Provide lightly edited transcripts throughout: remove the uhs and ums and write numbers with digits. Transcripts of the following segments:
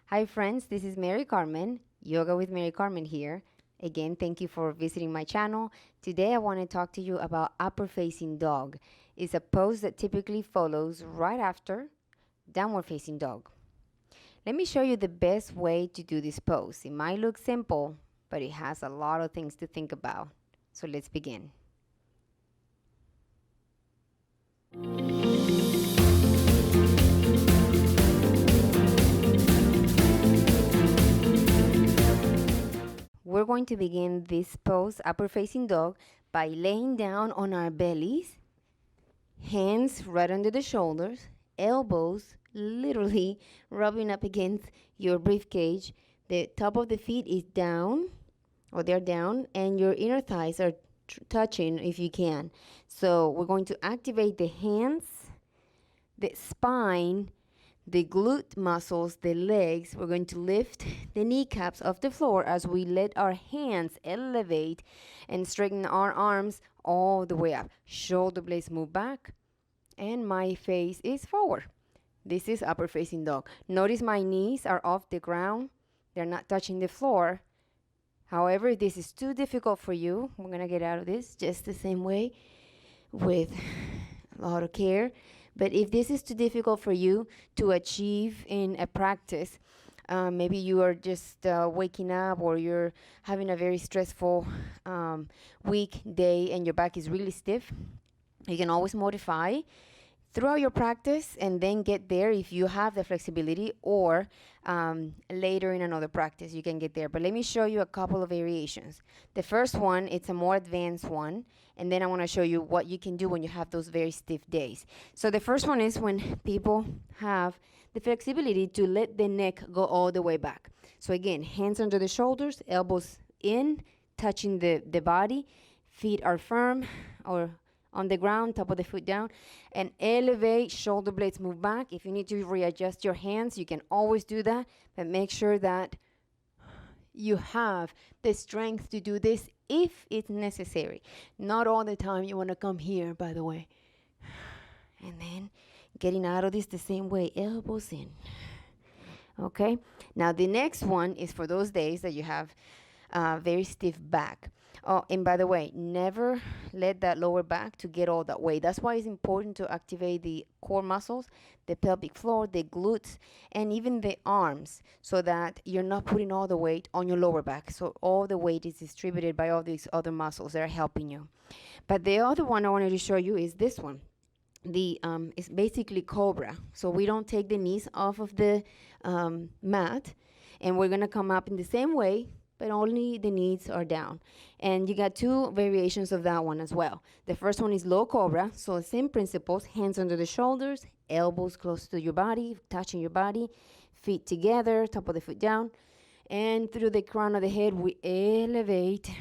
Hi friends, this is Marycarmen, Yoga with Marycarmen here. Again, thank you for visiting my channel. Today I want to talk to you about upper facing dog. It's a pose that typically follows right after downward facing dog. Let me show you the best way to do this pose. It might look simple, but it has a lot of things to think about. So let's begin. We're going to begin this pose, upper facing dog, by laying down on our bellies, hands right under the shoulders, elbows literally rubbing up against your ribcage. The top of the feet is down, or they're down, and your inner thighs are touching if you can. So we're going to activate the hands, the spine, the glute muscles, the legs. We're going to lift the kneecaps off the floor as we let our hands elevate and straighten our arms all the way up. Shoulder blades move back and my face is forward. This is upper facing dog. Notice my knees are off the ground. They're not touching the floor. However, if this is too difficult for you, we're gonna get out of this just the same way with a lot of care. But if this is too difficult for you to achieve in a practice, maybe you are just waking up, or you're having a very stressful week, day, and your back is really stiff, you can always modify throughout your practice and then get there if you have the flexibility, or later in another practice you can get there. But let me show you a couple of variations. The first one, it's a more advanced one, and then I want to show you what you can do when you have those very stiff days. So the first one is when people have the flexibility to let the neck go all the way back. So again, hands under the shoulders, elbows in, touching the body, feet are firm or on the ground, top of the foot down, and elevate, shoulder blades move back. If you need to readjust your hands, you can always do that, but make sure that you have the strength to do this if it's necessary. Not all the time you want to come here, by the way. And then getting out of this the same way, elbows in. Okay, now the next one is for those days that you have very stiff back. Oh, and by the way, never let that lower back to get all that weight. That's why it's important to activate the core muscles, the pelvic floor, the glutes, and even the arms, so that you're not putting all the weight on your lower back. So all the weight is distributed by all these other muscles that are helping you. But the other one I wanted to show you is this one. It's basically cobra. So we don't take the knees off of the mat, and we're gonna come up in the same way, but only the knees are down. And you got two variations of that one as well. The first one is low cobra, so same principles, hands under the shoulders, elbows close to your body, touching your body, feet together, top of the foot down, and through the crown of the head, we elevate.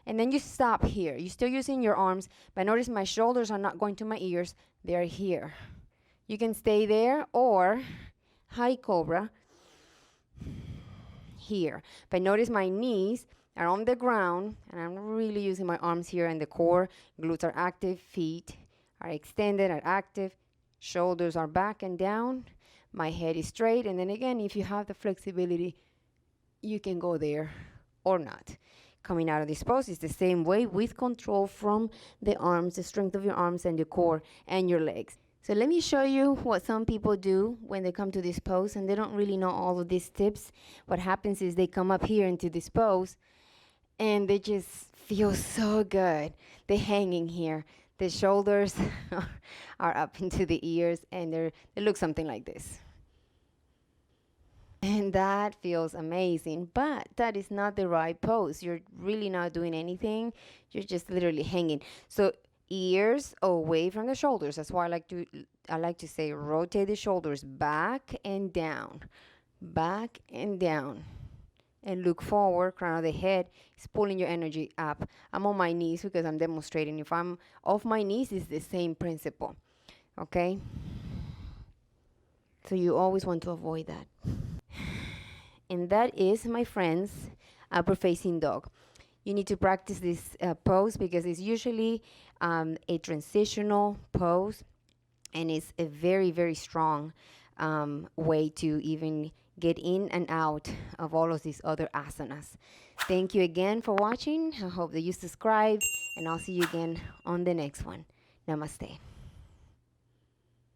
And then you stop here. You're still using your arms, but notice my shoulders are not going to my ears, they're here. You can stay there, or high cobra, here. But notice my knees are on the ground, and I'm really using my arms here, and the core, glutes are active, feet are extended, are active, shoulders are back and down, my head is straight. And then again, if you have the flexibility, you can go there or not. Coming out of this pose is the same way, with control from the arms, the strength of your arms and the core and your legs. So let me show you what some people do when they come to this pose and they don't really know all of these tips. What happens is they come up here into this pose and they just feel so good. They're hanging here. The shoulders are up into the ears, and they look something like this. And that feels amazing, but that is not the right pose. You're really not doing anything. You're just literally hanging. So ears away from the shoulders. That's why I like to say rotate the shoulders back and down, and look forward. Crown of the head is pulling your energy up. I'm on my knees because I'm demonstrating. If I'm off my knees, it's the same principle. Okay? So you always want to avoid that. And that is, my friends, upper facing dog. You need to practice this pose because it's usually a transitional pose, and it's a very, very strong way to even get in and out of all of these other asanas. Thank you again for watching. I hope that you subscribe, and I'll see you again on the next one. Namaste.